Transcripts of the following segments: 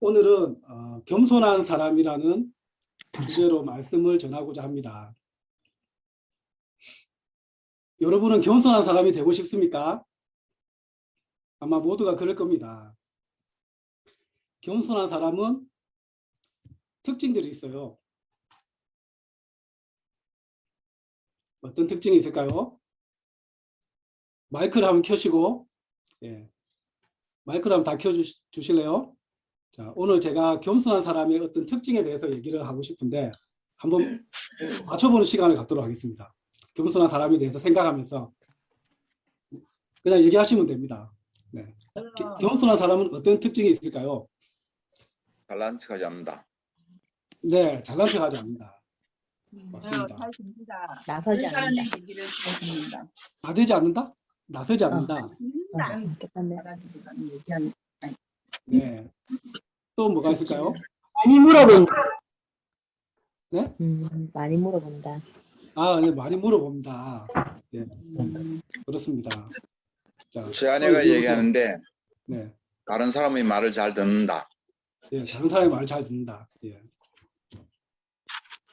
오늘은 겸손한 사람이라는 주제로 말씀을 전하고자 합니다. 여러분은 겸손한 사람이 되고 싶습니까? 아마 모두가 그럴 겁니다. 겸손한 사람은 특징들이 있어요. 어떤 특징이 있을까요? 마이크를 한번 켜시고, 마이크를 한번 다 켜주실래요? 자, 오늘 제가 겸손한 사람의 어떤 특징에 대해서 얘기를 하고 싶은데 한번 맞춰보는 시간을 갖도록 하겠습니다. 겸손한 사람에 대해서 생각하면서 그냥 얘기하시면 됩니다. 네. 겸손한 사람은 어떤 특징이 있을까요? 잘난 척하지 않는다. 네, 잘난 척하지 않는다. 맞습니다. 잘 듣는다. 나서지 않는다. 사람의 얘기를 잘 듣는다. 나대지 않는다? 나서지 않는다. 얘기하는. 네. 또 뭐가 있을까요? 많이 물어본다. 네? 많이 물어본다. 아, 네, 많이 물어봅니다. 네. 그렇습니다. 자, 제 아내가 얘기하는데 네. 다른 사람의 말을 잘 듣는다. 예, 다른 사람의 말을 잘 듣는다. 예.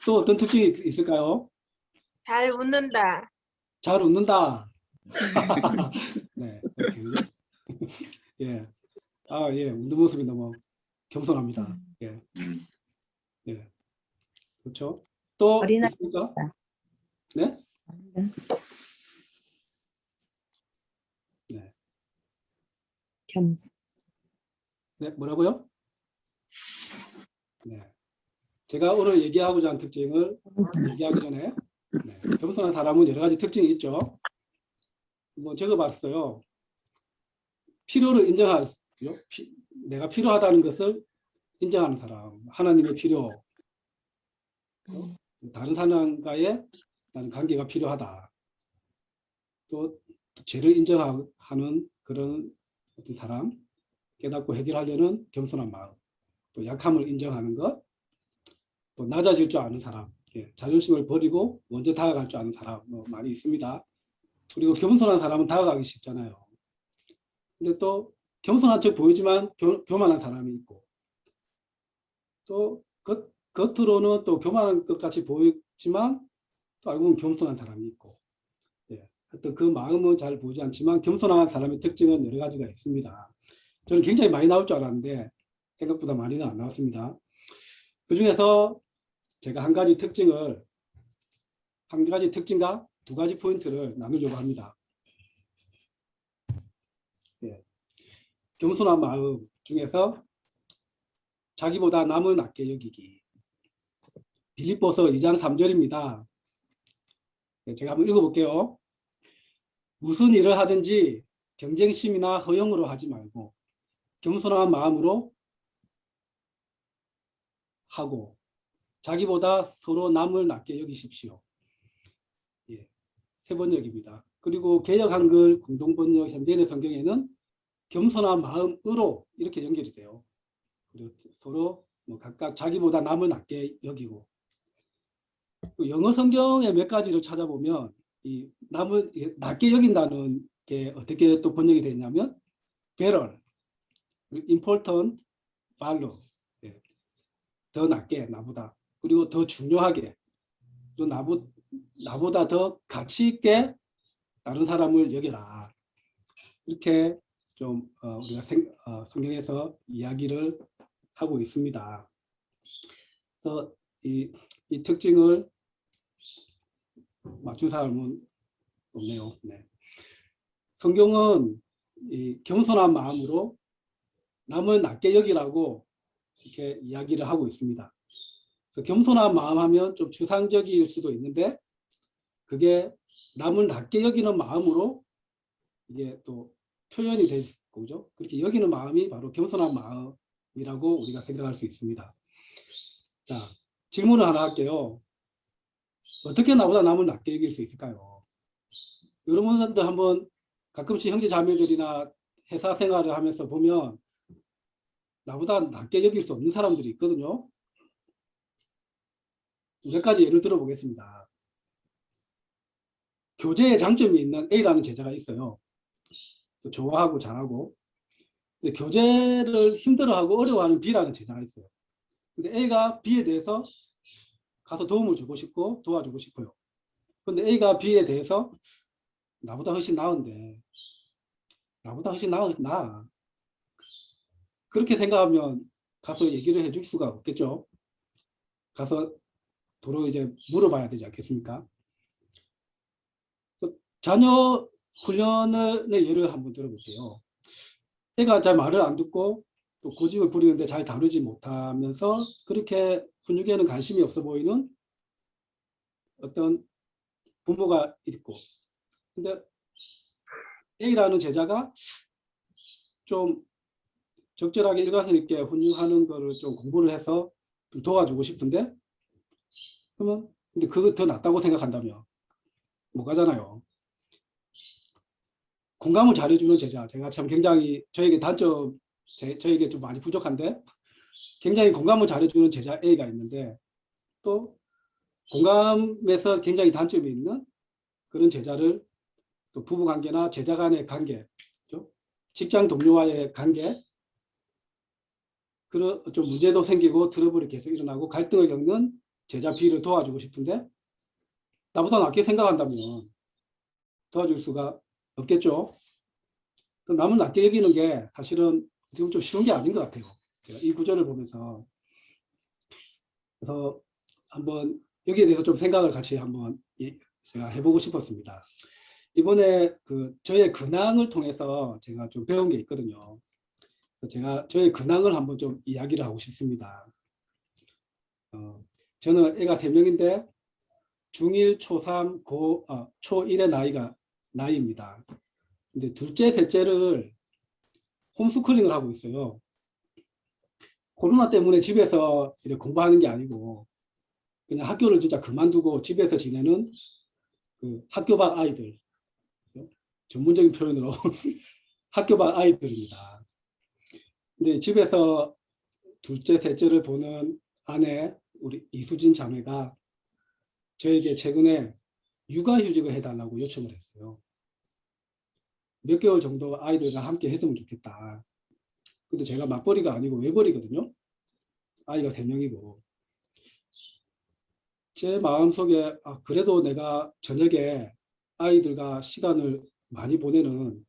또 어떤 특징이 있을까요? 잘 웃는다. 잘 웃는다. 네. 예. 아, 예. 웃는 모습이 너무 겸손합니다. 예. 예. 그렇죠. 또 어린아이. 있습니까? 네? 네. 겸손. 네, 뭐라고요? 네. 제가 오늘 얘기하고자 하는 특징을 얘기하기 전에 겸손한 사람은 여러 가지 특징이 있죠. 뭐 적어봤어요. 필요를 인정할, 내가 필요하다는 것을 인정하는 사람, 하나님의 필요, 다른 사람과의 나는 관계가 필요하다. 또 죄를 인정하는 그런 어떤 사람, 깨닫고 해결하려는 겸손한 마음, 또 약함을 인정하는 것, 또 낮아질 줄 아는 사람, 자존심을 버리고 먼저 다가갈 줄 아는 사람 많이 있습니다. 그리고 겸손한 사람은 다가가기 쉽잖아요. 근데 또 겸손한 척 보이지만 교만한 사람이 있고, 또 겉으로는 또 교만한 것 같이 보이지만 또 알고 보면 겸손한 사람이 있고, 하여튼 그 마음은 잘 보이지 않지만 겸손한 사람의 특징은 여러 가지가 있습니다. 저는 굉장히 많이 나올 줄 알았는데 생각보다 많이는 안 나왔습니다. 그 중에서 제가 한 가지 특징과 두 가지 포인트를 나누려고 합니다. 겸손한 마음 중에서 자기보다 남을 낮게 여기기. 빌립보서 2장 3절입니다. 제가 한번 읽어볼게요. 무슨 일을 하든지 경쟁심이나 허영으로 하지 말고 겸손한 마음으로 하고 자기보다 서로 남을 낮게 여기십시오. 세 번역입니다. 그리고 개역 한글 공동번역 현대인의 성경에는 겸손한 마음으로 이렇게 연결이 돼요. 그리고 서로 각각 자기보다 남을 낮게 여기고, 영어 성경의 몇 가지를 찾아보면 이 남을 낮게 여긴다는 게 어떻게 또 번역이 되냐면 better, important, value, 더 낮게 나보다, 그리고 더 중요하게, 또 나보다 더 가치 있게 다른 사람을 여겨라. 이렇게 좀 우리가 성경에서 이야기를 하고 있습니다. 그래서 이 특징을 맞춘 사람은 없네요. 네. 성경은 이 겸손한 마음으로 남을 낮게 여기라고 이렇게 이야기를 하고 있습니다. 그래서 겸손한 마음 하면 좀 추상적일 수도 있는데 그게 남을 낮게 여기는 마음으로 이게 또 표현이 될 거죠. 그렇게 여기는 마음이 바로 겸손한 마음이라고 우리가 생각할 수 있습니다. 자, 질문을 하나 할게요. 어떻게 나보다 남을 낮게 여길 수 있을까요? 여러분들 한번 가끔씩 형제 자매들이나 회사 생활을 하면서 보면 나보다 낮게 여길 수 없는 사람들이 있거든요. 몇 가지 예를 들어 보겠습니다. 교제의 장점이 있는 A라는 제자가 있어요. 좋아하고 잘하고, 근데 교재를 힘들어하고 어려워하는 B라는 제자가 있어요. 근데 A가 B에 대해서 가서 도움을 주고 싶고 도와주고 싶어요. 근데 A가 B에 대해서 나보다 훨씬 나은데 나보다 훨씬 나아. 그렇게 생각하면 가서 얘기를 해줄 수가 없겠죠. 가서 도로 이제 물어봐야 되지 않겠습니까? 자녀 훈련의 예를 한번 들어볼게요. 애가 잘 말을 안 듣고 또 고집을 부리는데 잘 다루지 못하면서 그렇게 훈육에는 관심이 없어 보이는 어떤 부모가 있고, 근데 A라는 제자가 좀 적절하게 일관성 있게 훈육하는 거를 좀 공부를 해서 좀 도와주고 싶은데, 그러면 근데 그거 더 낫다고 생각한다면 못 가잖아요. 공감을 잘해주는 제자, 제가 참 굉장히 저에게 단점, 저에게 좀 많이 부족한데 굉장히 공감을 잘해주는 제자 A가 있는데, 또 공감에서 굉장히 단점이 있는 그런 제자를 또 부부관계나 제자 간의 관계, 직장 동료와의 관계, 그런 좀 문제도 생기고 트러블이 계속 일어나고 갈등을 겪는 제자 B를 도와주고 싶은데 나보다 낫게 생각한다면 도와줄 수가 없겠죠. 남을 낫게 여기는 게 사실은 지금 좀 쉬운 게 아닌 것 같아요. 이 구절을 보면서. 그래서 한번 여기에 대해서 좀 생각을 같이 한번 제가 해보고 싶었습니다. 이번에 저의 근황을 통해서 제가 좀 배운 게 있거든요. 제가 저의 근황을 한번 좀 이야기를 하고 싶습니다. 저는 애가 3명인데 중1, 초3, 초1의 나이입니다. 근데 둘째, 셋째를 홈스쿨링을 하고 있어요. 코로나 때문에 집에서 이렇게 공부하는 게 아니고 그냥 학교를 진짜 그만두고 집에서 지내는 그 학교 밖 아이들, 전문적인 표현으로 학교 밖 아이들입니다. 근데 집에서 둘째, 셋째를 보는 아내, 우리 이수진 자매가 저에게 최근에 육아휴직을 해달라고 요청을 했어요. 몇 개월 정도 아이들과 함께 했으면 좋겠다. 근데 제가 맞벌이가 아니고 외벌이거든요. 아이가 3명이고. 제 마음속에 그래도 내가 저녁에 아이들과 시간을 많이 보내는,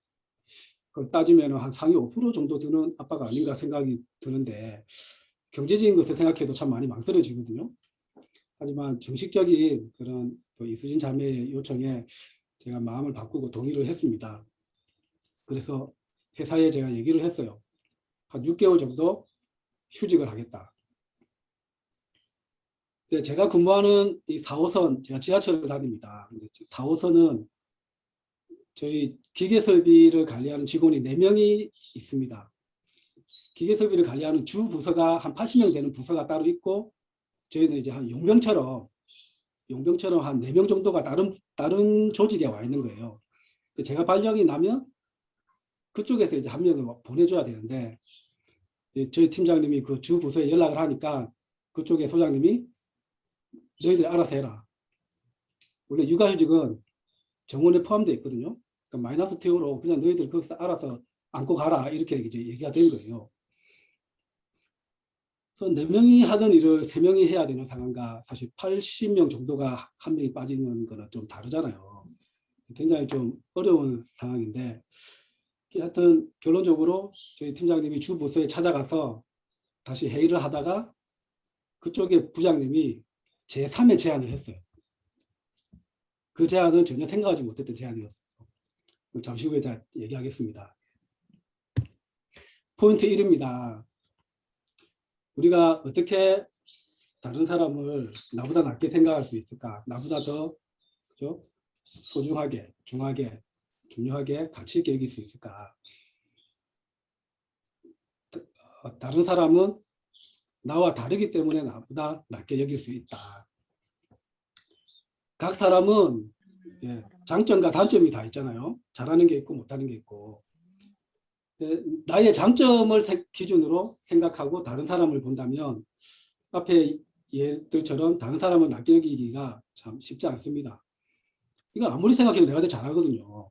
그걸 따지면 한 상위 5% 정도 드는 아빠가 아닌가 생각이 드는데, 경제적인 것을 생각해도 참 많이 망설여지거든요. 하지만 정식적인 그런 이수진 자매의 요청에 제가 마음을 바꾸고 동의를 했습니다. 그래서 회사에 제가 얘기를 했어요. 한 6개월 정도 휴직을 하겠다. 근데 제가 근무하는 이 4호선, 제가 지하철을 다닙니다. 4호선은 저희 기계설비를 관리하는 직원이 4명이 있습니다. 기계설비를 관리하는 주 부서가 한 80명 되는 부서가 따로 있고, 저희는 이제 한 용병처럼 한 4명 정도가 다른 조직에 와 있는 거예요. 제가 발령이 나면 그쪽에서 이제 한 명을 보내줘야 되는데, 저희 팀장님이 그 주 부서에 연락을 하니까 그쪽에 소장님이 너희들 알아서 해라. 원래 육아휴직은 정원에 포함되어 있거든요. 그러니까 마이너스 태우로 그냥 너희들 거기서 알아서 안고 가라, 이렇게 이제 얘기가 된 거예요. 그래서 4명이 하던 일을 3명이 해야 되는 상황과 사실 80명 정도가 한 명이 빠지는 거는 좀 다르잖아요. 굉장히 좀 어려운 상황인데, 하여튼 결론적으로 저희 팀장님이 주 부서에 찾아가서 다시 회의를 하다가 그쪽의 부장님이 제3의 제안을 했어요. 그 제안은 전혀 생각하지 못했던 제안이었어요. 잠시 후에 다 얘기하겠습니다. 포인트 1입니다. 우리가 어떻게 다른 사람을 나보다 낫게 생각할 수 있을까? 나보다 더 소중하게, 중요하게 가치 있게 여길 수 있을까? 다른 사람은 나와 다르기 때문에 나보다 낫게 여길 수 있다. 각 사람은 장점과 단점이 다 있잖아요. 잘하는 게 있고 못하는 게 있고. 나의 장점을 기준으로 생각하고 다른 사람을 본다면 앞에 얘들처럼 다른 사람을 낫게 여기기가 참 쉽지 않습니다. 이거 아무리 생각해도 내가 더 잘하거든요.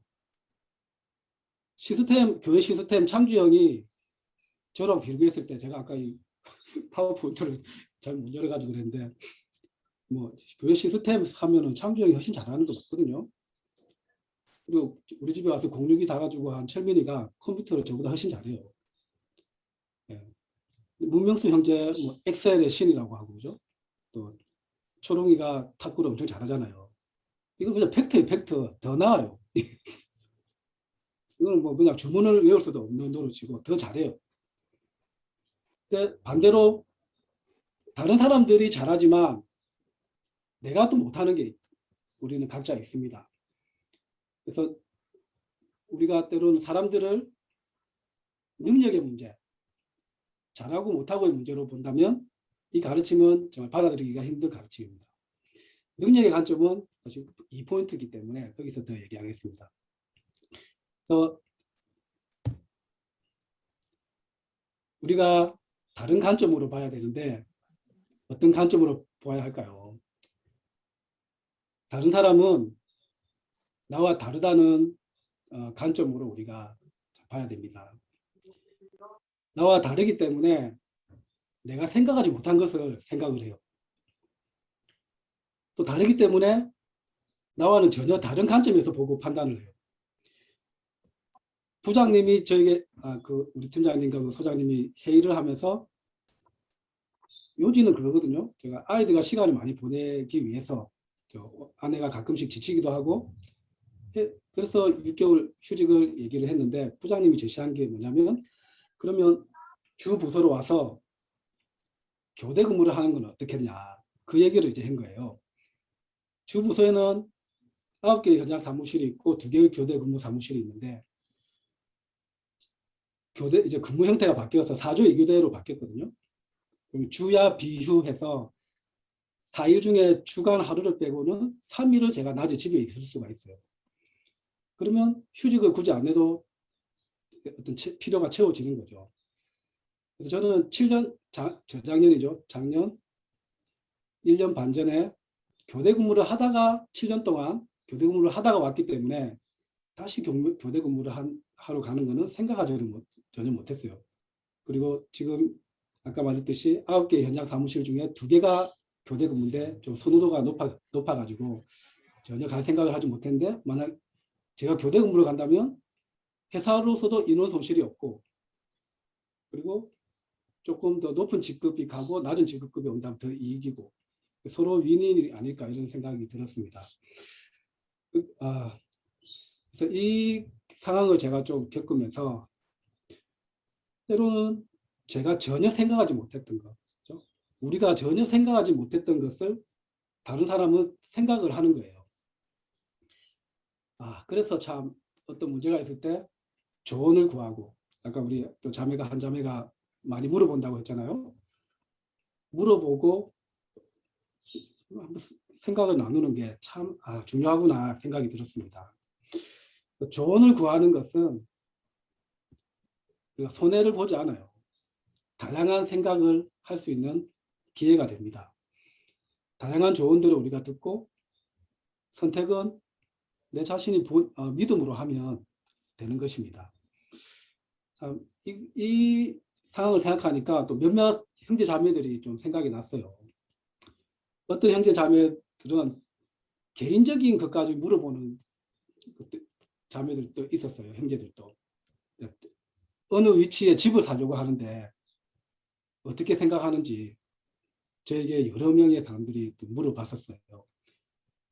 교회 시스템 창주형이 저랑 비교했을 때 제가 아까 이 파워포인트를 잘 못 열어가지고 그랬는데 뭐 교회 시스템 하면은 창조형이 훨씬 잘하는 거 맞거든요. 그리고 우리 집에 와서 공유기 달아주고 한 철민이가 컴퓨터를 저보다 훨씬 잘해요. 예. 문명수 형제 뭐 엑셀의 신이라고 하고 그죠? 또 초롱이가 탁구를 엄청 잘하잖아요. 이건 그냥 팩트예요, 팩트. 더 나아요. 이거는 뭐 그냥 주문을 외울 수도 없는 노릇이고 더 잘해요. 근데 반대로 다른 사람들이 잘하지만 내가 또 못하는 게 우리는 각자 있습니다. 그래서 우리가 때로는 사람들을 능력의 문제, 잘하고 못하고의 문제로 본다면 이 가르침은 정말 받아들이기가 힘든 가르침입니다. 능력의 관점은 사실 2포인트이기 때문에 거기서 더 얘기하겠습니다. 그래서 우리가 다른 관점으로 봐야 되는데 어떤 관점으로 보아야 할까요? 다른 사람은 나와 다르다는 관점으로 우리가 봐야 됩니다. 나와 다르기 때문에 내가 생각하지 못한 것을 생각을 해요. 또 다르기 때문에 나와는 전혀 다른 관점에서 보고 판단을 해요. 부장님이 저에게 우리 팀장님과 그 소장님이 회의를 하면서 요지는 그거거든요. 제가 아이들과 시간을 많이 보내기 위해서 아내가 가끔씩 지치기도 하고 그래서 6개월 휴직을 얘기를 했는데 부장님이 제시한 게 뭐냐면 그러면 주 부서로 와서 교대 근무를 하는 건 어떻겠냐 그 얘기를 이제 한 거예요. 주 부서에는 9개의 현장 사무실이 있고 2개의 교대 근무 사무실이 있는데 교대 이제 근무 형태가 바뀌어서 4주 2교대로 바뀌었거든요. 그럼 주야 비휴해서 4일 중에 주간 하루를 빼고는 3일을 제가 낮에 집에 있을 수가 있어요. 그러면 휴직을 굳이 안 해도 어떤 필요가 채워지는 거죠. 그래서 저는 7년, 저작년이죠. 작년 1년 반 전에 교대 근무를 하다가 7년 동안 교대 근무를 하다가 왔기 때문에 다시 교대 근무를 하러 가는 거는 생각하지는 전혀 못했어요. 그리고 지금 아까 말했듯이 9개 현장 사무실 중에 2개가 교대 근무인데 좀 선호도가 높아가지고 전혀 갈 생각을 하지 못했는데 만약 제가 교대 근무를 간다면 회사로서도 인원 손실이 없고 그리고 조금 더 높은 직급이 가고 낮은 직급이 온다면 더 이익이고 서로 윈윈이 아닐까 이런 생각이 들었습니다. 그래서 이 상황을 제가 좀 겪으면서 때로는 제가 전혀 생각하지 못했던 것, 그렇죠? 우리가 전혀 생각하지 못했던 것을 다른 사람은 생각을 하는 거예요. 그래서 참 어떤 문제가 있을 때 조언을 구하고 아까 우리 또 한 자매가 많이 물어본다고 했잖아요. 물어보고 한번 생각을 나누는 게 참 중요하구나 생각이 들었습니다. 조언을 구하는 것은 손해를 보지 않아요. 다양한 생각을 할 수 있는 기회가 됩니다. 다양한 조언들을 우리가 듣고 선택은 내 자신이 믿음으로 하면 되는 것입니다. 이 상황을 생각하니까 또 몇몇 형제 자매들이 좀 생각이 났어요. 어떤 형제 자매들은 개인적인 것까지 물어보는 자매들도 있었어요. 형제들도. 어느 위치에 집을 사려고 하는데 어떻게 생각하는지 저에게 여러 명의 사람들이 물어봤었어요.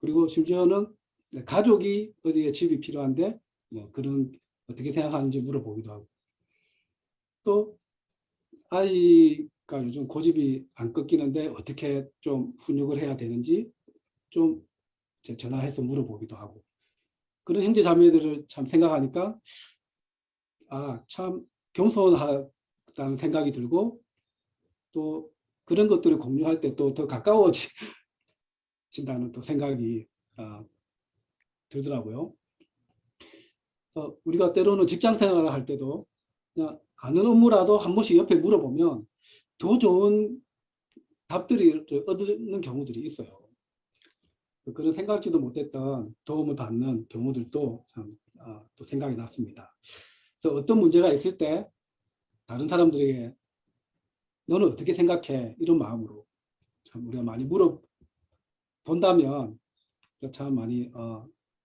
그리고 심지어는 가족이 어디에 집이 필요한데 뭐 그런 어떻게 생각하는지 물어보기도 하고 또 아이가 요즘 고집이 안 꺾이는데 어떻게 좀 훈육을 해야 되는지 좀 전화해서 물어보기도 하고 그런 형제 자매들을 참 생각하니까 참 겸손하다는 생각이 들고 또 그런 것들을 공유할 때 또 더 가까워진다는 또 생각이 들더라고요. 그래서 우리가 때로는 직장 생활을 할 때도 그냥 아는 업무라도 한 번씩 옆에 물어보면 더 좋은 답들이 얻는 경우들이 있어요. 그런 생각지도 못했던 도움을 받는 경우들도 참 또 생각이 났습니다. 그래서 어떤 문제가 있을 때 다른 사람들에게 너는 어떻게 생각해? 이런 마음으로 참 우리가 많이 물어본다면 참 많이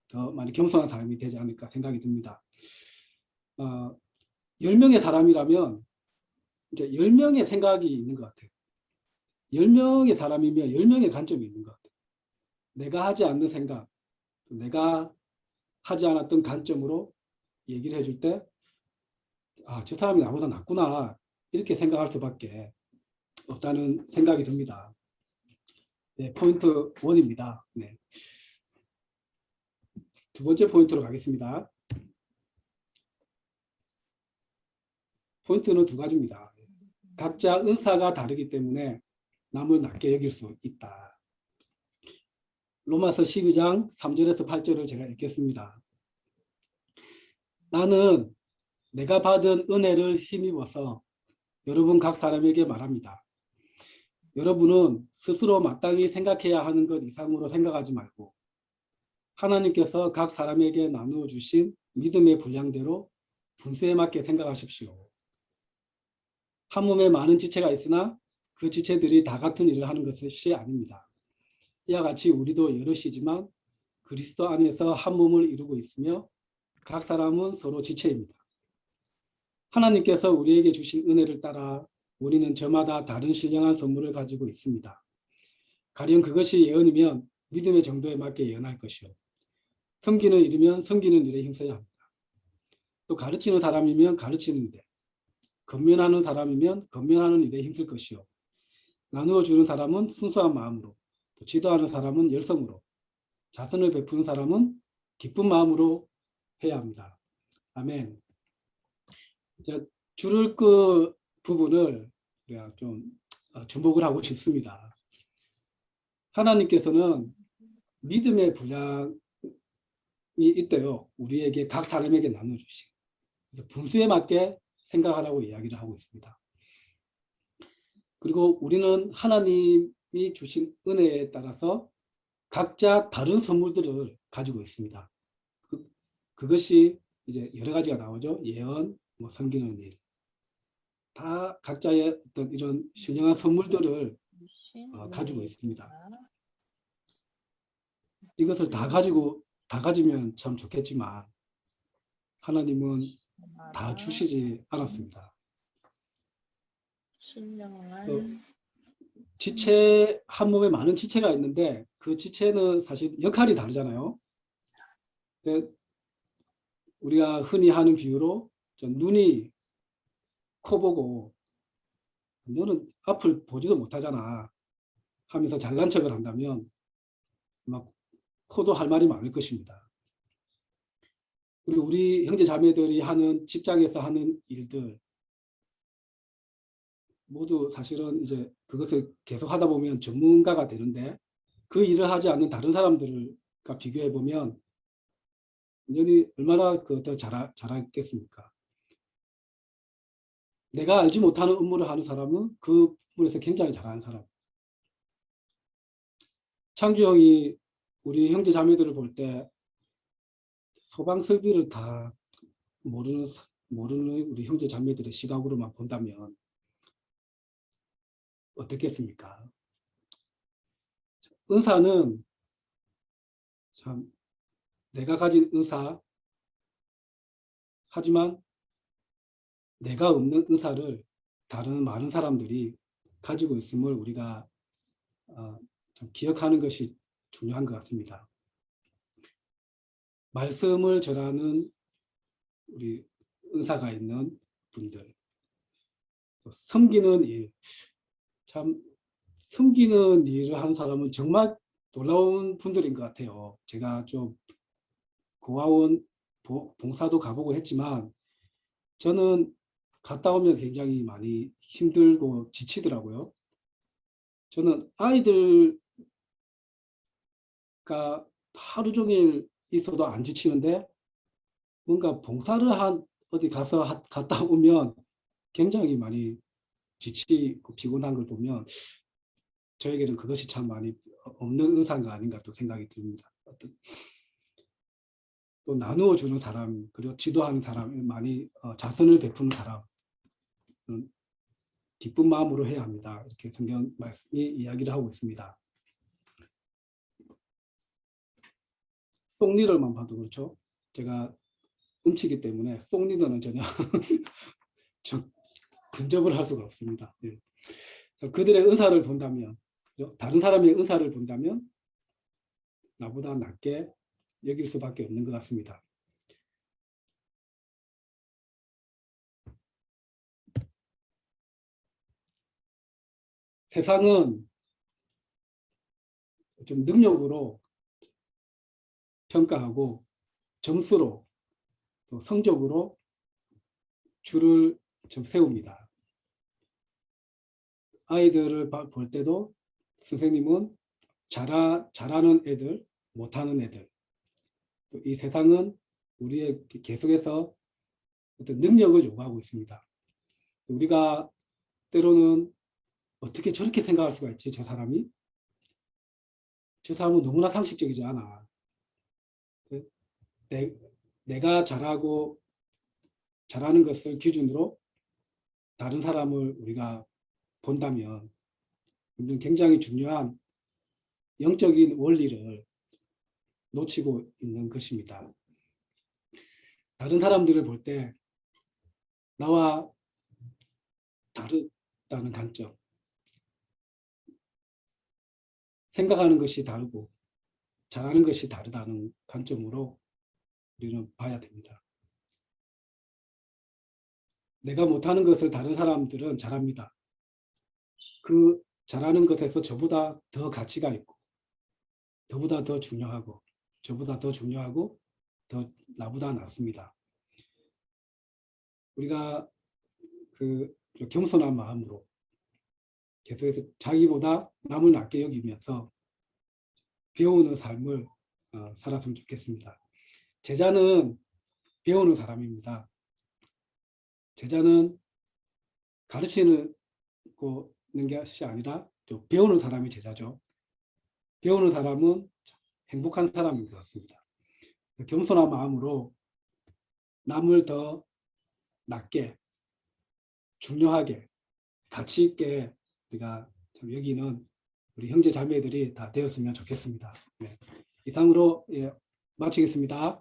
더 많이 겸손한 사람이 되지 않을까 생각이 듭니다. 10명의 사람이라면 이제 10명의 생각이 있는 것 같아요. 10명의 사람이면 10명의 관점이 있는 것 같아요. 내가 하지 않는 생각, 내가 하지 않았던 관점으로 얘기를 해줄 때 저 사람이 나보다 낫구나 이렇게 생각할 수밖에 없다는 생각이 듭니다. 네, 포인트 1입니다. 네. 두 번째 포인트로 가겠습니다. 포인트는 두 가지입니다. 각자 은사가 다르기 때문에 남을 낮게 여길 수 있다. 로마서 12장 3절에서 8절을 제가 읽겠습니다. 나는 내가 받은 은혜를 힘입어서 여러분 각 사람에게 말합니다. 여러분은 스스로 마땅히 생각해야 하는 것 이상으로 생각하지 말고 하나님께서 각 사람에게 나누어 주신 믿음의 분량대로 분수에 맞게 생각하십시오. 한 몸에 많은 지체가 있으나 그 지체들이 다 같은 일을 하는 것이 아닙니다. 이와 같이 우리도 여럿이지만 그리스도 안에서 한 몸을 이루고 있으며 각 사람은 서로 지체입니다. 하나님께서 우리에게 주신 은혜를 따라 우리는 저마다 다른 신령한 선물을 가지고 있습니다. 가령 그것이 예언이면 믿음의 정도에 맞게 예언할 것이요. 섬기는 일이면 섬기는 일에 힘써야 합니다. 또 가르치는 사람이면 가르치는 일에, 건면하는 사람이면 건면하는 일에 힘쓸 것이요. 나누어 주는 사람은 순수한 마음으로, 또 지도하는 사람은 열성으로, 자선을 베푸는 사람은 기쁜 마음으로 해야 합니다. 아멘. 줄을 그 부분을 우리가 좀 주목을 하고 싶습니다. 하나님께서는 믿음의 분량이 있대요. 우리에게 각 사람에게 나눠주시. 그래서 분수에 맞게 생각하라고 이야기를 하고 있습니다. 그리고 우리는 하나님이 주신 은혜에 따라서 각자 다른 선물들을 가지고 있습니다. 그것이 이제 여러 가지가 나오죠. 예언, 섬기는 일. 다 각자의 어떤 이런 신령한 선물들을 가지고 있습니다. 이것을 다 가지면 참 좋겠지만 하나님은 다 주시지 않았습니다. 지체, 한 몸에 많은 지체가 있는데 그 지체는 사실 역할이 다르잖아요. 우리가 흔히 하는 비유로 눈이 코 보고 너는 앞을 보지도 못하잖아 하면서 잘난 척을 한다면 막 코도 할 말이 많을 것입니다. 그리고 우리 형제 자매들이 하는 직장에서 하는 일들 모두 사실은 이제 그것을 계속 하다 보면 전문가가 되는데 그 일을 하지 않는 다른 사람들과 비교해 보면 완전히 얼마나 더 잘하겠습니까? 내가 알지 못하는 업무를 하는 사람은 그 부분에서 굉장히 잘하는 사람. 창주 형이 우리 형제 자매들을 볼 때 소방 설비를 다 모르는 우리 형제 자매들의 시각으로만 본다면 어떻겠습니까? 은사는 참 내가 가진 은사, 하지만 내가 없는 은사를 다른 많은 사람들이 가지고 있음을 우리가 좀 기억하는 것이 중요한 것 같습니다. 말씀을 전하는 우리 은사가 있는 분들, 섬기는 일, 참 섬기는 일을 하는 사람은 정말 놀라운 분들인 것 같아요. 제가 좀 고아원 봉사도 가보고 했지만 저는 갔다 오면 굉장히 많이 힘들고 지치더라고요. 저는 아이들과 하루 종일 있어도 안 지치는데 뭔가 봉사를 어디 갔다 오면 굉장히 많이 지치고 피곤한 걸 보면 저에게는 그것이 참 많이 없는 은사가 아닌가 또 생각이 듭니다. 또 나누어 주는 사람, 그리고 지도하는 사람, 많이 자선을 베푸는 사람, 기쁜 마음으로 해야 합니다. 이렇게 성경 말씀이 이야기를 하고 있습니다. 송리더만 봐도 그렇죠. 제가 음치기 때문에 송리더는 전혀 근접을 할 수가 없습니다. 예. 그들의 은사를 본다면, 다른 사람의 은사를 본다면 나보다 낮게 여길 수밖에 없는 것 같습니다. 세상은 좀 능력으로 평가하고 점수로 또 성적으로 줄을 좀 세웁니다. 아이들을 볼 때도 선생님은 잘하는 애들, 못하는 애들. 이 세상은 우리의 계속해서 어떤 능력을 요구하고 있습니다. 우리가 때로는 어떻게 저렇게 생각할 수가 있지? 저 사람은 너무나 상식적이지 않아. 내가 잘하는 것을 기준으로 다른 사람을 우리가 본다면 굉장히 중요한 영적인 원리를 놓치고 있는 것입니다. 다른 사람들을 볼 때 나와 다르다는 관점, 생각하는 것이 다르고 잘하는 것이 다르다는 관점으로 우리는 봐야 됩니다. 내가 못하는 것을 다른 사람들은 잘합니다. 그 잘하는 것에서 저보다 더 가치가 있고, 저보다 더 중요하고, 더 나보다 낫습니다. 우리가 겸손한 마음으로 계속해서 자기보다 남을 낮게 여기면서 배우는 삶을 살았으면 좋겠습니다. 제자는 배우는 사람입니다. 제자는 가르치는 것이 아니라 배우는 사람이 제자죠. 배우는 사람은 행복한 사람인 것 같습니다. 겸손한 마음으로 남을 더 낮게, 중요하게, 가치 있게 우리가 참 여기는 우리 형제 자매들이 다 되었으면 좋겠습니다. 네. 이상으로 마치겠습니다.